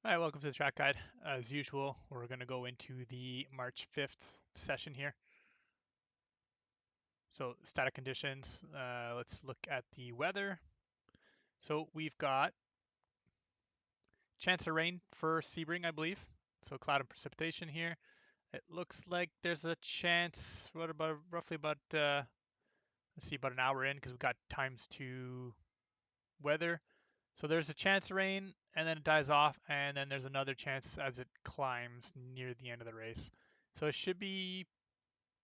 Hi, welcome to the track guide. As usual, we're going to go into the March 5th session here. So static conditions, let's look at the weather. So we've got chance of rain for Sebring, I believe. So cloud and precipitation here. It looks like there's a chance, what about roughly about, let's see, about an hour in because we've got times 2 weather. So there's a chance of rain and then it dies off and then there's another chance as it climbs near the end of the race. So it should be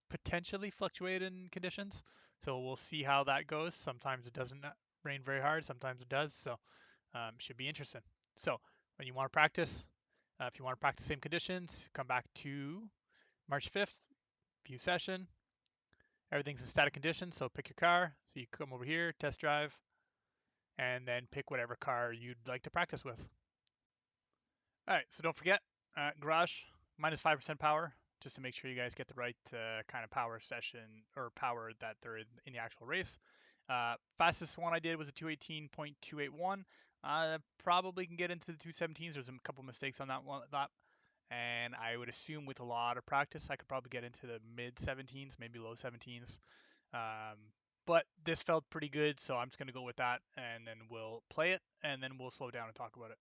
potentially fluctuating conditions. So we'll see how that goes. Sometimes it doesn't rain very hard, sometimes it does. So should be interesting. So when you want to practice, if you want to practice same conditions, come back to March 5th, view session. Everything's in static conditions, so pick your car. So you come over here, test drive, and then pick whatever car you'd like to practice with. All right, so don't forget, garage, minus 5% power, just to make sure you guys get the right kind of power session or power that they're in the actual race. Fastest one I did was a 218.281. Probably can get into the 217s. There's a couple mistakes on that one lap. And I would assume with a lot of practice, I could probably get into the mid 17s, maybe low 17s. But this felt pretty good, so I'm just going to go with that, and then we'll play it, and then we'll slow down and talk about it.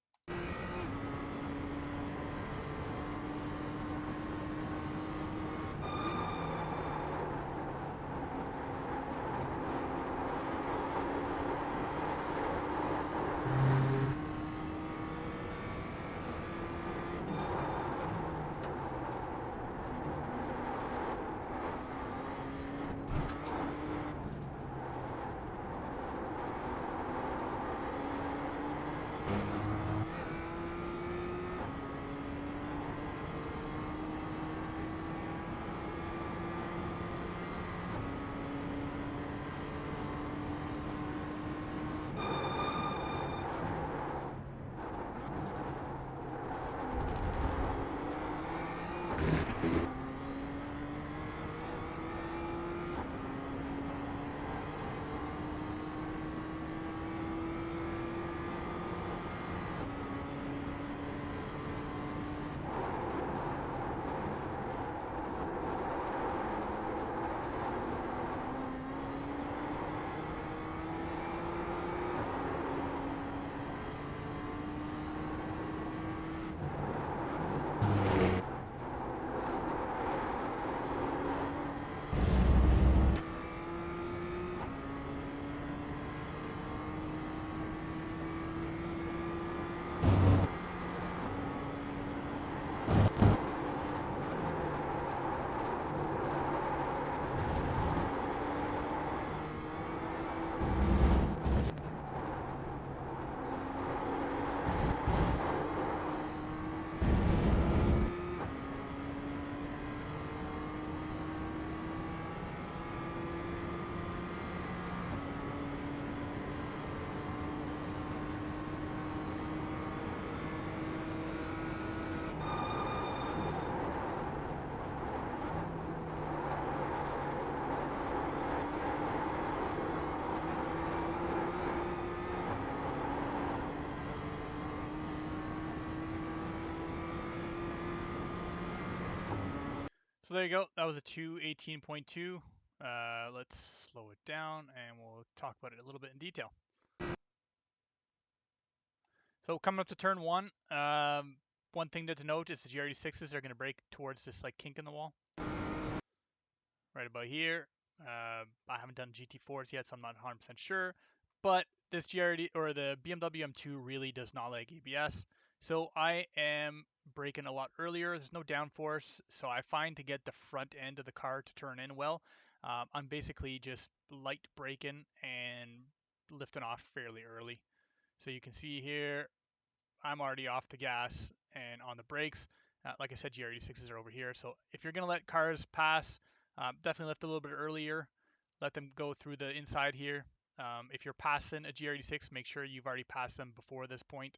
So there you go. That was a 218.2. Let's slow it down and we'll talk about it a little bit in detail. So coming up to turn one, one thing to note is the GR86s are going to brake towards this like kink in the wall, right about here. I haven't done GT4s yet, so I'm not 100% sure. But this GRD or the BMW M2 really does not like ABS. So I am braking a lot earlier. There's no downforce, so I find to get the front end of the car to turn in well, I'm basically just light braking and lifting off fairly early. So you can see here, I'm already off the gas and on the brakes. Like I said, GR86s are over here. So if you're going to let cars pass, definitely lift a little bit earlier. Let them go through the inside here. If you're passing a GR86, make sure you've already passed them before this point.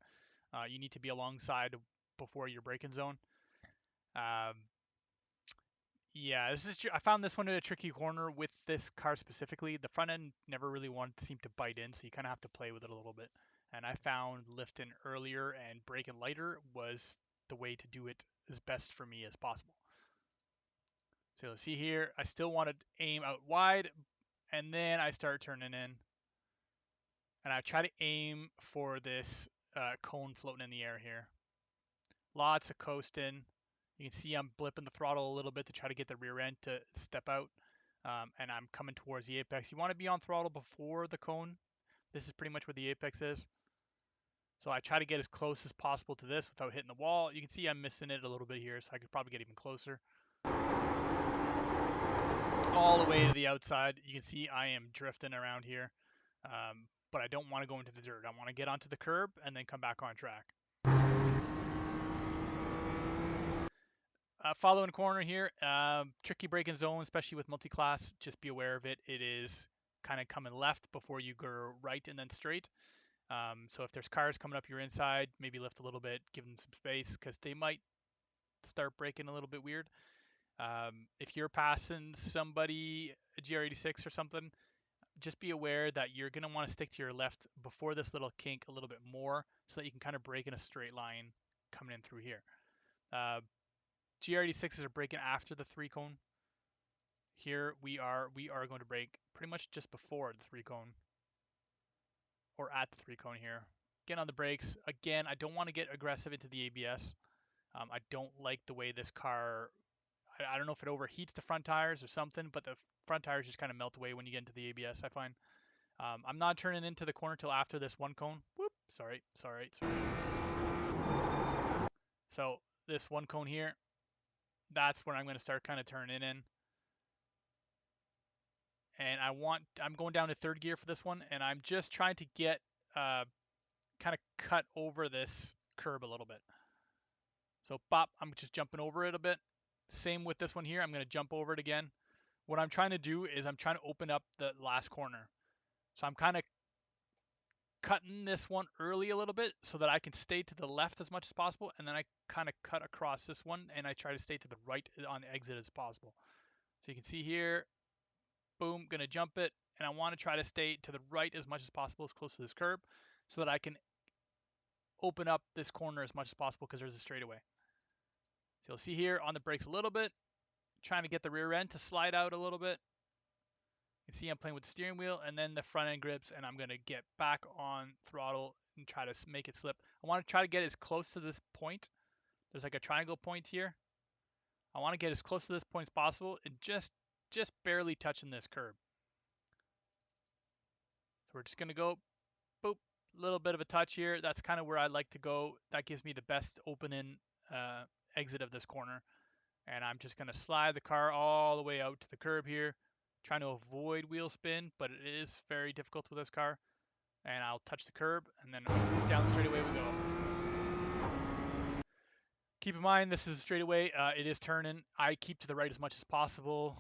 You need to be alongside before your braking zone. Um, yeah, I found this one in a tricky corner with this car specifically. The front end never really wanted to seem to bite in, so you kind of have to play with it a little bit. And I found lifting earlier and braking lighter was the way to do it as best for me as possible. So you'll see here, I still want to aim out wide, and then I start turning in. And I try to aim for this cone floating in the air here. Lots of coasting. You can see I'm blipping the throttle a little bit to try to get the rear end to step out. And I'm coming towards the apex. You want to be on throttle before the cone. This is pretty much where the apex is. So I try to get as close as possible to this without hitting the wall. You can see I'm missing it a little bit here, so I could probably get even closer. All the way to the outside. You can see I am drifting around here. But I don't want to go into the dirt. I want to get onto the curb and then come back on track. Following corner here, tricky braking zone, especially with multi-class. Just be aware of it. It is kind of coming left before you go right and then straight. So if there's cars coming up your inside, maybe lift a little bit, give them some space because they might start braking a little bit weird. If you're passing somebody, a GR86 or something, just be aware that you're going to want to stick to your left before this little kink a little bit more so that you can kind of brake in a straight line coming in through here. GR86s are braking after the 3-cone. Here we are going to brake pretty much just before the 3-cone or at the 3-cone here. Get on the brakes. Again, I don't want to get aggressive into the ABS. I don't like the way this car, I don't know if it overheats the front tires or something, but the front tires just kind of melt away when you get into the ABS, I find. I'm not turning into the corner till after this 1-cone. Whoop, sorry. So this 1-cone here, that's when I'm going to start kind of turning in. And I'm going down to 3rd gear for this one, and I'm just trying to get, kind of cut over this curb a little bit. So bop, I'm just jumping over it a bit. Same with this one here, I'm going to jump over it again. What I'm trying to do is I'm trying to open up the last corner. So I'm kind of cutting this one early a little bit so that I can stay to the left as much as possible, and then I kind of cut across this one and I try to stay to the right on exit as possible. So you can see here, boom, gonna jump it, and I want to try to stay to the right as much as possible, as close to this curb, so that I can open up this corner as much as possible because there's a straightaway. So you'll see here on the brakes a little bit, trying to get the rear end to slide out a little bit. You can see I'm playing with the steering wheel and then the front end grips, and I'm going to get back on throttle and try to make it slip. I want to try to get as close to this point. There's like a triangle point here. I want to get as close to this point as possible and just barely touching this curb. So we're just going to go, boop, a little bit of a touch here. That's kind of where I like to go. That gives me the best opening exit of this corner. And I'm just going to slide the car all the way out to the curb here, trying to avoid wheel spin, but it is very difficult with this car. And I'll touch the curb, and then down the straightaway we go. Keep in mind, this is a straightaway. It is turning. I keep to the right as much as possible.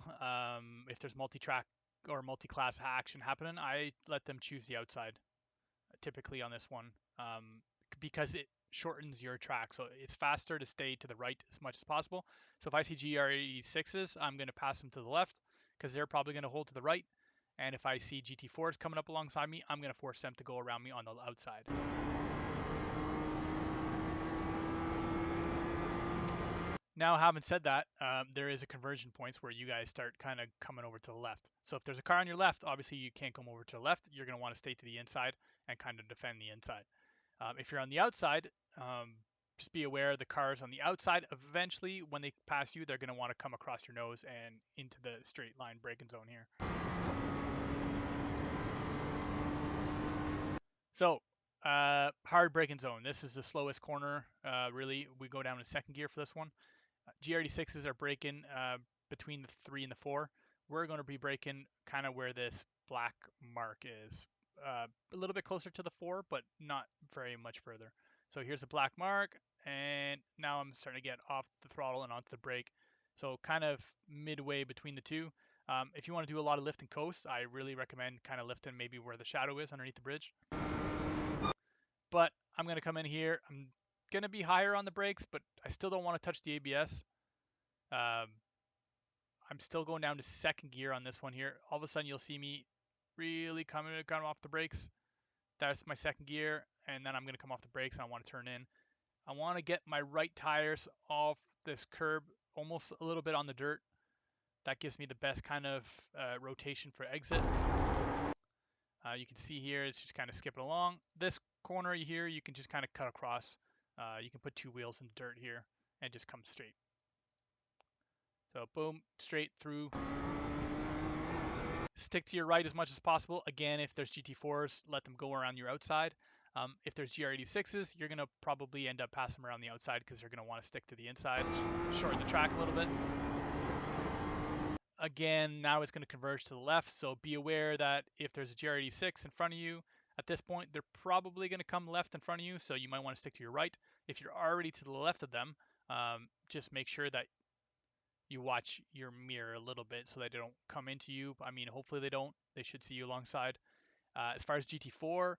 If there's multi-track or multi-class action happening, I let them choose the outside, typically on this one, because it shortens your track. So it's faster to stay to the right as much as possible. So if I see GR86s, I'm going to pass them to the left because they're probably going to hold to the right. And if I see GT4s coming up alongside me, I'm going to force them to go around me on the outside. Now, having said that, there is a conversion points where you guys start kind of coming over to the left. So if there's a car on your left, obviously you can't come over to the left. You're going to want to stay to the inside and kind of defend the inside. If you're on the outside, just be aware the cars on the outside, eventually when they pass you, they're going to want to come across your nose and into the straight line braking zone here. So hard braking zone. This is the slowest corner. Really, we go down to 2nd gear for this one. GR86s are braking between the 3 and the 4. We're going to be braking kind of where this black mark is. A little bit closer to the 4, but not very much further. So here's a black mark, and now I'm starting to get off the throttle and onto the brake. So kind of midway between the two. If you want to do a lot of lift and coast, I really recommend kind of lifting maybe where the shadow is underneath the bridge. But I'm going to come in here. I'm going to be higher on the brakes, but I still don't want to touch the ABS. I'm still going down to 2nd gear on this one here. All of a sudden, you'll see me really coming off the brakes. That's my 2nd gear, and then I'm going to come off the brakes and I want to turn in. I want to get my right tires off this curb almost a little bit on the dirt. That gives me the best kind of rotation for exit. You can see here it's just kind of skipping along. This corner here you can just kind of cut across. You can put two wheels in the dirt here and just come straight. So boom, straight through. Stick to your right as much as possible. Again, if there's GT4s, let them go around your outside. If there's GR86s, you're going to probably end up passing them around the outside because they're going to want to stick to the inside, shorten the track a little bit. Again, now it's going to converge to the left, so be aware that if there's a GR86 in front of you, at this point, they're probably going to come left in front of you, so you might want to stick to your right. If you're already to the left of them, just make sure that you watch your mirror a little bit so that they don't come into you. I mean, hopefully they don't. They should see you alongside. As far as GT4,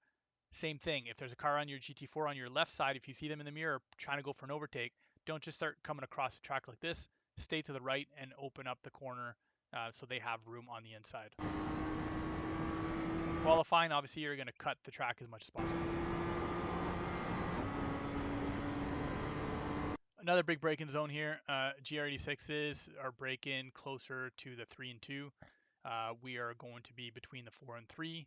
same thing. If there's a car on your GT4 on your left side, if you see them in the mirror trying to go for an overtake, don't just start coming across the track like this. Stay to the right and open up the corner so they have room on the inside. Qualifying, obviously, you're going to cut the track as much as possible. Another big braking zone here. GR86s are braking closer to the 3 and 2. We are going to be between the 4 and 3.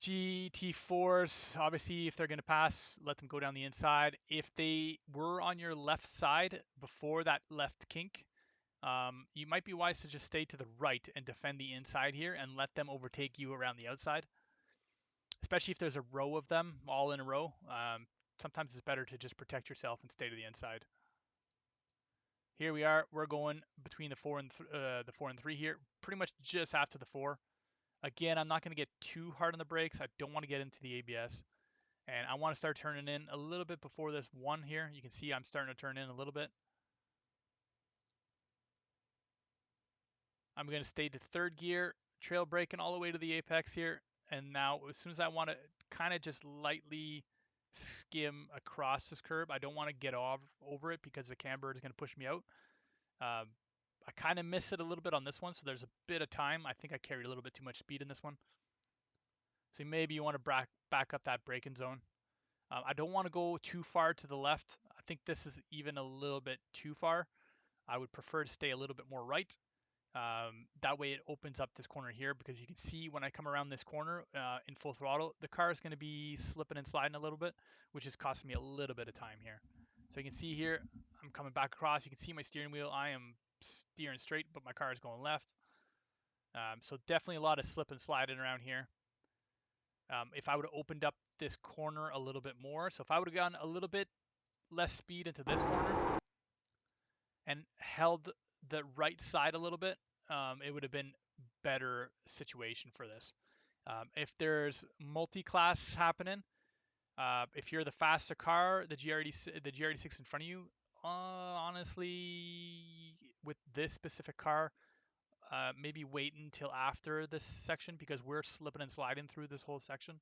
GT4s, obviously, if they're going to pass, let them go down the inside. If they were on your left side before that left kink, you might be wise to just stay to the right and defend the inside here and let them overtake you around the outside. Especially if there's a row of them all in a row. Sometimes it's better to just protect yourself and stay to the inside. Here we are. We're going between the 4 and 3 here, pretty much just after the 4. Again, I'm not going to get too hard on the brakes. I don't want to get into the ABS. And I want to start turning in a little bit before this 1 here. You can see I'm starting to turn in a little bit. I'm going to stay to 3rd gear, trail braking all the way to the apex here. And now as soon as I want to kind of just lightly skim across this curb, I don't want to get over it because the camber is going to push me out. I kind of miss it a little bit on this one, so there's a bit of time. I think I carried a little bit too much speed in this one. So maybe you want to back up that braking zone. I don't want to go too far to the left. I think this is even a little bit too far. I would prefer to stay a little bit more right. That way it opens up this corner here because you can see when I come around this corner in full throttle, the car is going to be slipping and sliding a little bit, which is costing me a little bit of time here. So you can see here, I'm coming back across. You can see my steering wheel. I am steering straight, but my car is going left. So definitely a lot of slip and sliding around here. If I would have opened up this corner a little bit more, so if I would have gone a little bit less speed into this corner and held the right side a little bit, it would have been better situation for this. If there's multi-class happening, if you're the faster car, the GR86 in front of you, honestly, with this specific car, maybe wait until after this section because we're slipping and sliding through this whole section.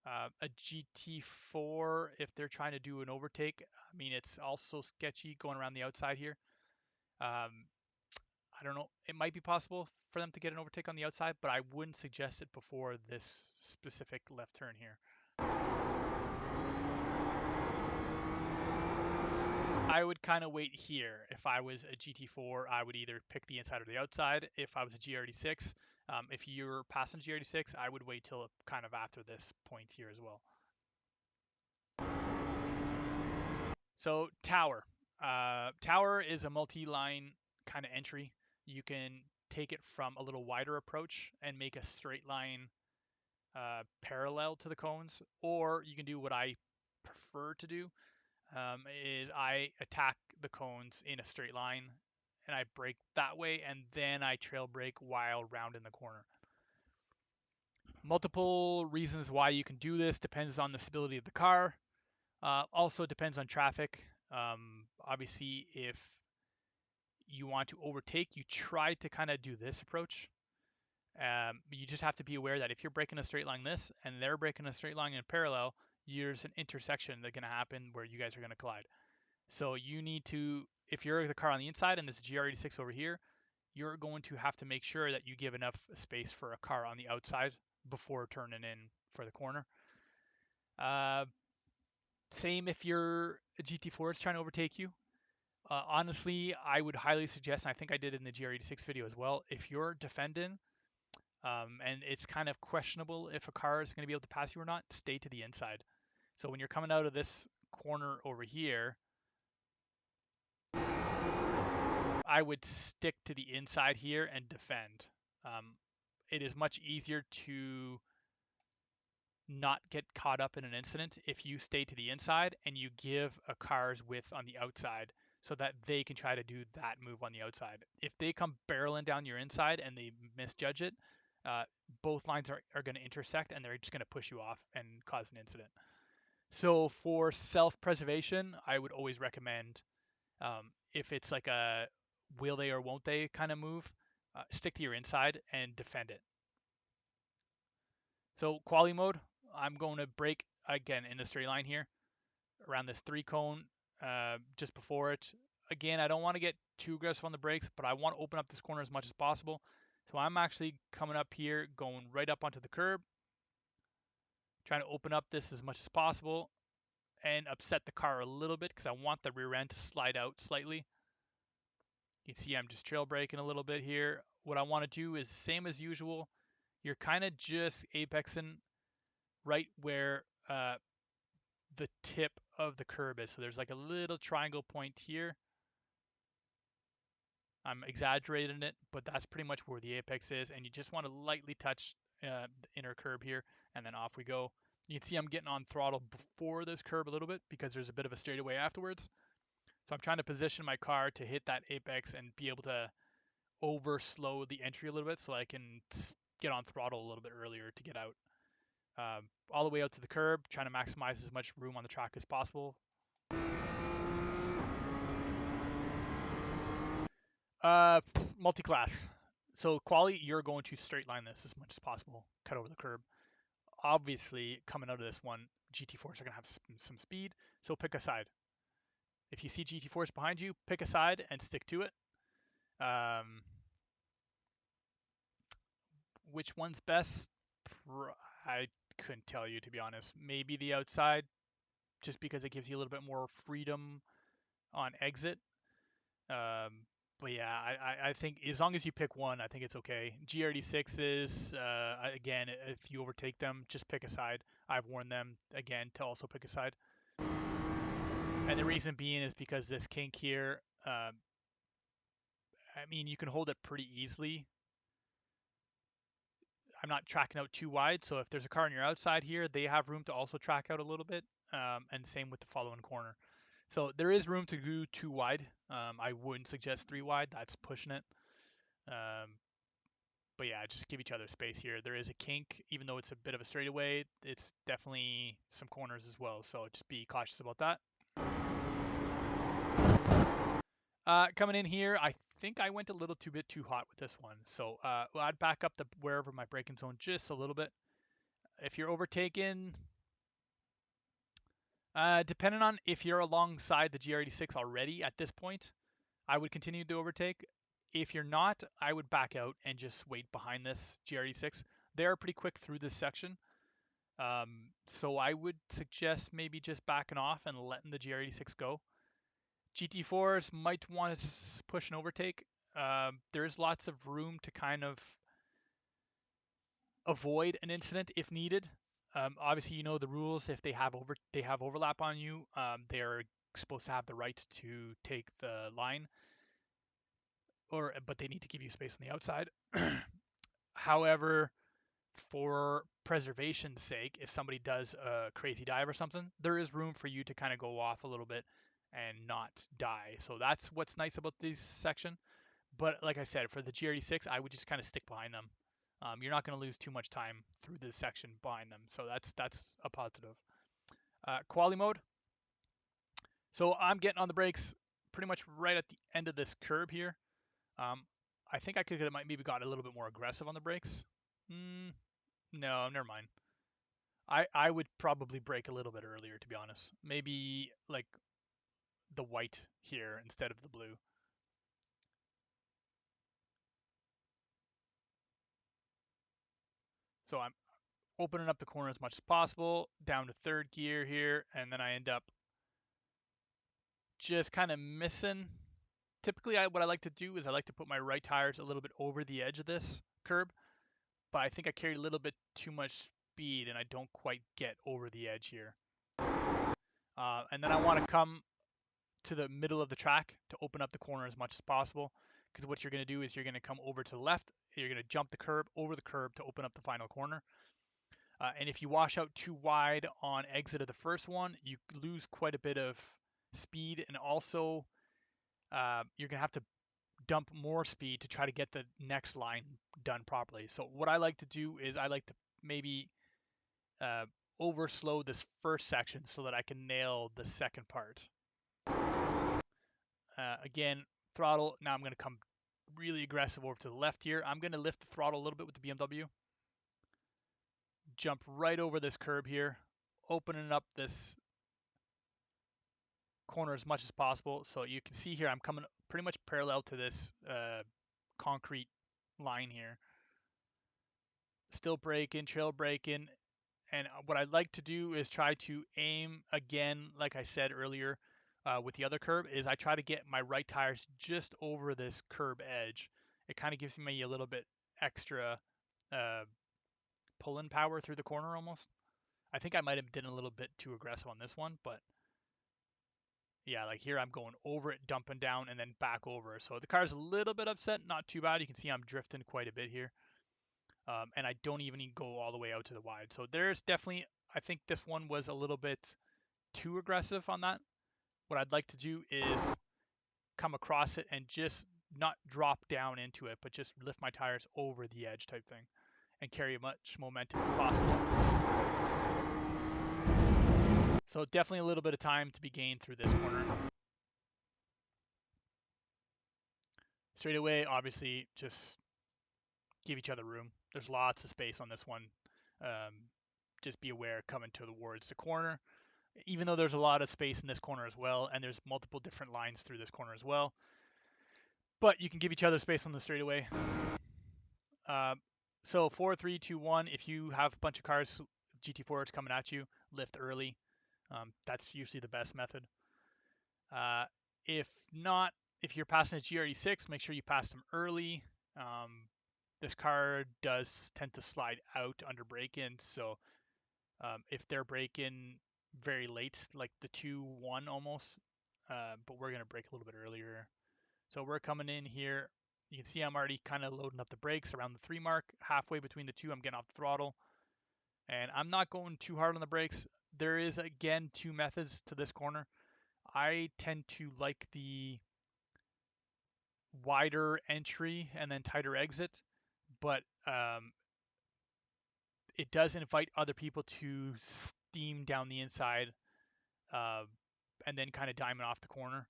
A GT4, if they're trying to do an overtake, I mean, it's also sketchy going around the outside here. I don't know. It might be possible for them to get an overtake on the outside, but I wouldn't suggest it before this specific left turn here. I would kind of wait here. If I was a GT4, I would either pick the inside or the outside. If I was a GR86, if you're passing GR86, I would wait till kind of after this point here as well. So tower. Tower is a multi-line kind of entry. You can take it from a little wider approach and make a straight line parallel to the cones, or you can do what I prefer to do, is I attack the cones in a straight line and I brake that way, and then I trail brake while rounding the corner. Multiple reasons why you can do this. Depends on the stability of the car. Also depends on traffic. Obviously, if you want to overtake, you try to kind of do this approach. You just have to be aware that if you're braking a straight line this and they're braking a straight line in parallel, there's an intersection that's going to happen where you guys are going to collide. So you need to, if you're the car on the inside and there's a GR86 over here, you're going to have to make sure that you give enough space for a car on the outside before turning in for the corner. Same if your GT4 is trying to overtake you. Honestly, I would highly suggest, and I think I did in the GR86 video as well, if you're defending and it's kind of questionable if a car is going to be able to pass you or not, stay to the inside. So when you're coming out of this corner over here, I would stick to the inside here and defend. It is much easier to not get caught up in an incident if you stay to the inside and you give a car's width on the outside so that they can try to do that move on the outside. If they come barreling down your inside and they misjudge it, both lines are going to intersect and they're just going to push you off and cause an incident. So for self-preservation, I would always recommend if it's like a will they or won't they kind of move, stick to your inside and defend it. So quality mode, I'm going to brake again in the straight line here around this 3 cone just before it. Again, I don't want to get too aggressive on the brakes, but I want to open up this corner as much as possible. So I'm actually coming up here, going right up onto the curb, trying to open up this as much as possible and upset the car a little bit because I want the rear end to slide out slightly. You can see I'm just trail braking a little bit here. What I want to do is same as usual. You're kind of just apexing right where the tip of the curb is. So there's like a little triangle point here. I'm exaggerating it, but that's pretty much where the apex is. And you just want to lightly touch the inner curb here, and then off we go. You can see I'm getting on throttle before this curb a little bit because there's a bit of a straightaway afterwards. So I'm trying to position my car to hit that apex and be able to over slow the entry a little bit so I can get on throttle a little bit earlier to get out. All the way out to the curb, trying to maximize as much room on the track as possible. Multi-class. So quali, you're going to straight line this as much as possible, cut over the curb. Obviously, coming out of this one, GT4s are going to have some speed, so pick a side. If you see GT4s behind you, pick a side and stick to it. Which one's best? I couldn't tell you, to be honest. Maybe the outside, just because it gives you a little bit more freedom on exit. But yeah, I think as long as you pick one, I think it's okay. GR86s, again, if you overtake them, just pick a side. I've warned them, again, to also pick a side. And the reason being is because this kink here, I mean, you can hold it pretty easily. I'm not tracking out too wide, so if there's a car on your outside here, they have room to also track out a little bit, and same with the following corner. So there is room to go too wide. I wouldn't suggest 3 wide, that's pushing it. But yeah, just give each other space here. There is a kink, even though it's a bit of a straightaway, it's definitely some corners as well, so just be cautious about that. Coming in here, I think I went a little bit too hot with this one. So I'd back up the wherever my braking zone just a little bit. If you're overtaken, depending on if you're alongside the GR86 already at this point, I would continue to overtake. If you're not, I would back out and just wait behind this GR86. They're pretty quick through this section. So I would suggest maybe just backing off and letting the GR86 go. GT4s might want to push and overtake. There's lots of room to kind of avoid an incident if needed. Obviously, you know the rules. If they have overlap on you, they're supposed to have the right to take the line, but they need to give you space on the outside. However, for preservation's sake, if somebody does a crazy dive or something, there is room for you to kind of go off a little bit and not die. So that's what's nice about this section. But like I said, for the GR86, I would just kind of stick behind them. You're not going to lose too much time through this section behind them. So that's a positive. Quali mode. So I'm getting on the brakes pretty much right at the end of this curb here. I think I could have maybe got a little bit more aggressive on the brakes. No, never mind. I would probably brake a little bit earlier, to be honest. Maybe like the white here instead of the blue. So opening up the corner as much as possible, down to third gear here, and then I end up just kind of missing. Typically, what I like to do is I like to put my right tires a little bit over the edge of this curb, but I think I carry a little bit too much speed and I don't quite get over the edge here. And then I want to come to the middle of the track to open up the corner as much as possible, because what you're going to do is you're going to come over to the left, you're going to jump the curb over the curb to open up the final corner. And if you wash out too wide on exit of the first one, you lose quite a bit of speed, and also you're going to have to dump more speed to try to get the next line done properly. So what I like to do is I like to maybe over slow this first section so that I can nail the second part. Again, throttle. Now I'm going to come really aggressive over to the left here. I'm going to lift the throttle a little bit with the BMW. Jump right over this curb here, opening up this corner as much as possible. So you can see here I'm coming pretty much parallel to this concrete line here. Still braking, trail braking. And what I'd like to do is try to aim again, like I said earlier, with the other curb, is I try to get my right tires just over this curb edge. It kind of gives me a little bit extra pull-in power through the corner almost. I think I might have been a little bit too aggressive on this one, but yeah, like here I'm going over it, dumping down, and then back over. So the car's a little bit upset, not too bad. You can see I'm drifting quite a bit here. And I don't even go all the way out to the wide. So there's definitely, I think this one was a little bit too aggressive on that. What I'd like to do is come across it and just not drop down into it, but just lift my tires over the edge type thing and carry as much momentum as possible. So definitely a little bit of time to be gained through this corner. Straight away, obviously, just give each other room. There's lots of space on this one. Just be aware coming towards the corner, even though there's a lot of space in this corner as well, and there's multiple different lines through this corner as well. But you can give each other space on the straightaway. So 4, 3, 2, 1. If you have a bunch of cars, GT4s coming at you, lift early. That's usually the best method. If not, if you're passing a GRE6, make sure you pass them early. This car does tend to slide out under break-in, so if they're braking very late, like the 2-1 almost, but we're going to brake a little bit earlier. So we're coming in here. You can see I'm already kind of loading up the brakes around the 3 mark. Halfway between the two, I'm getting off the throttle. And I'm not going too hard on the brakes. There is, again, 2 methods to this corner. I tend to like the wider entry and then tighter exit, but it does invite other people to steam down the inside and then kind of diamond off the corner.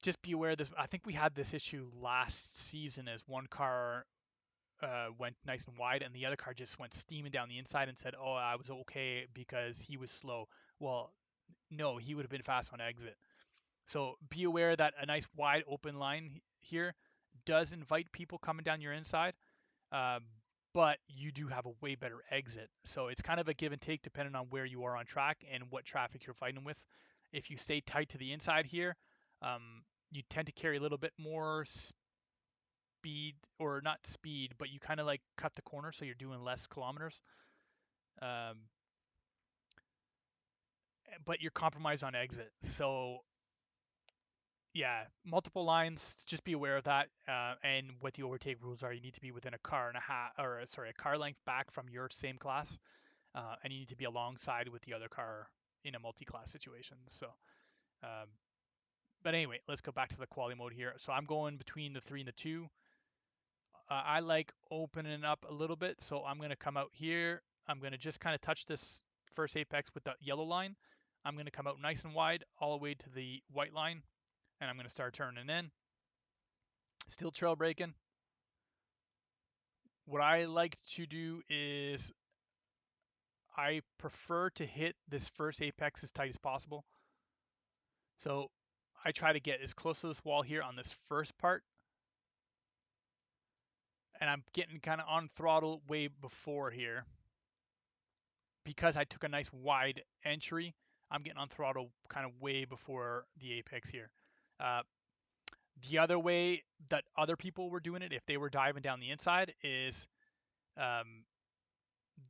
Just be aware of this. I think we had this issue last season as one car went nice and wide and the other car just went steaming down the inside and said, oh, I was okay because he was slow. Well, no, he would have been fast on exit. So be aware that a nice wide open line here does invite people coming down your inside, but you do have a way better exit. So it's kind of a give and take depending on where you are on track and what traffic you're fighting with. If you stay tight to the inside here, you tend to carry a little bit more speed, or not speed, but you kind of like cut the corner so you're doing less kilometers. But you're compromised on exit. So yeah, multiple lines. Just be aware of that. And what the overtake rules are, you need to be within a car and a half, or sorry, a car length back from your same class, and you need to be alongside with the other car in a multi-class situation. So, but anyway, let's go back to the quality mode here. So I'm going between the 3 and the 2. I like opening up a little bit, so I'm going to come out here. I'm going to just kind of touch this first apex with the yellow line. I'm going to come out nice and wide all the way to the white line, and I'm going to start turning in. Still trail braking. What I like to do is I prefer to hit this first apex as tight as possible. So I try to get as close to this wall here on this first part, and I'm getting kind of on throttle way before here. Because I took a nice wide entry, I'm getting on throttle kind of way before the apex here. The other way that other people were doing it, if they were diving down the inside, is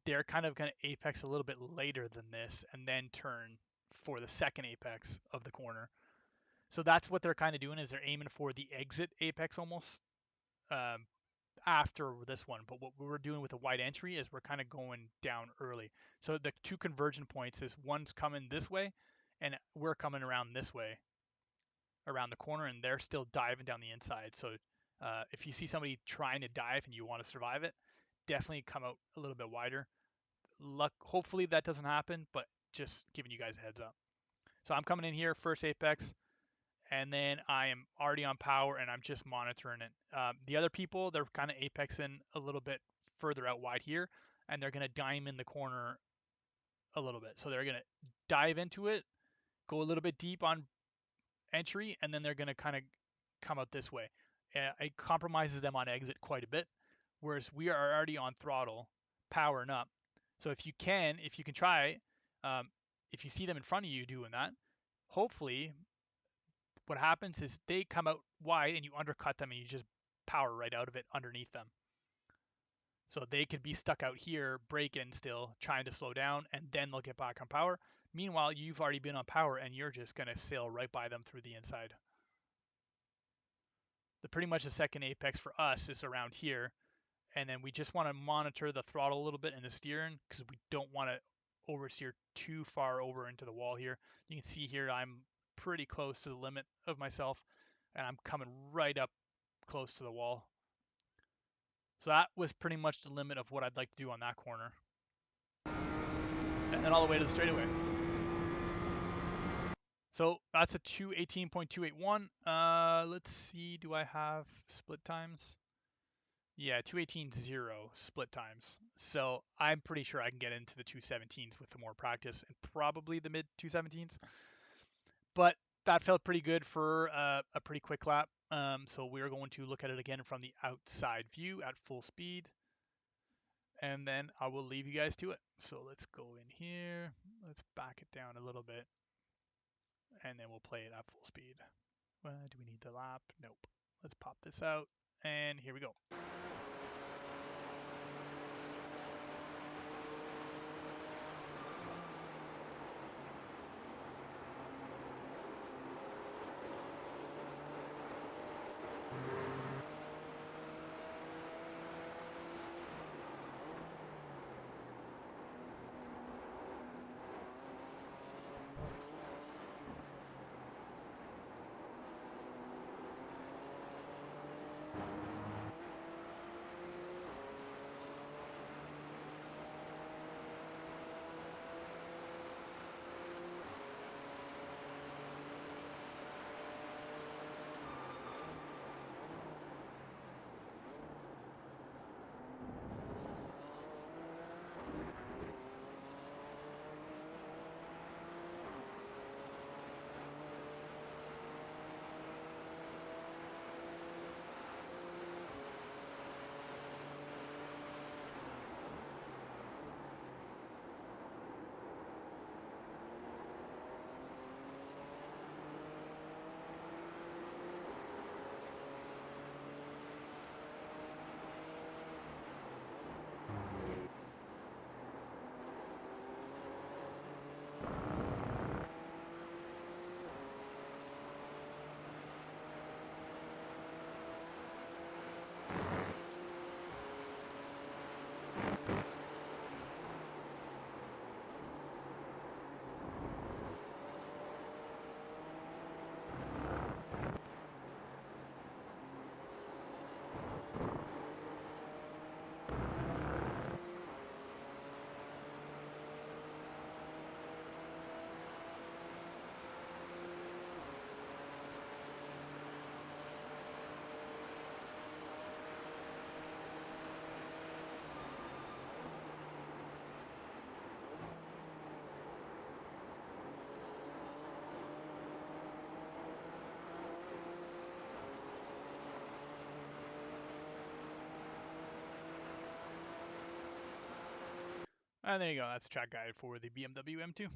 they're kind of going to apex a little bit later than this and then turn for the second apex of the corner. So that's what they're kind of doing, is they're aiming for the exit apex almost after this one. But what we're doing with the wide entry is we're kind of going down early. So the two conversion points is one's coming this way and we're coming around this way around the corner, and they're still diving down the inside. So if you see somebody trying to dive and you want to survive it, definitely come out a little bit wider. Hopefully that doesn't happen, but just giving you guys a heads up. So I'm coming in here first apex, and then I am already on power and I'm just monitoring it. The other people, they're kind of apexing a little bit further out wide here, and they're going to dime in the corner a little bit. So they're going to dive into it, go a little bit deep on entry, and then they're going to kind of come out this way. It compromises them on exit quite a bit, whereas we are already on throttle, powering up. So if you can try, if you see them in front of you doing that, hopefully what happens is they come out wide and you undercut them and you just power right out of it underneath them. So they could be stuck out here, braking still, trying to slow down, and then they'll get back on power. Meanwhile, you've already been on power and you're just going to sail right by them through the inside. Pretty much the second apex for us is around here. And then we just want to monitor the throttle a little bit and the steering, because we don't want to oversteer too far over into the wall here. You can see here I'm pretty close to the limit of myself, and I'm coming right up close to the wall. So that was pretty much the limit of what I'd like to do on that corner. And then all the way to the straightaway. So that's a 218.281. Let's see, do I have split times? Yeah, 218.0 split times. So I'm pretty sure I can get into the 217s with more practice and probably the mid 217s. But that felt pretty good for a pretty quick lap. So we're going to look at it again from the outside view at full speed. And then I will leave you guys to it. So let's go in here. Let's back it down a little bit. And then we'll play it at full speed. Do we need the lap? Nope. Let's pop this out. And here we go. And there you go. That's a track guide for the BMW M2.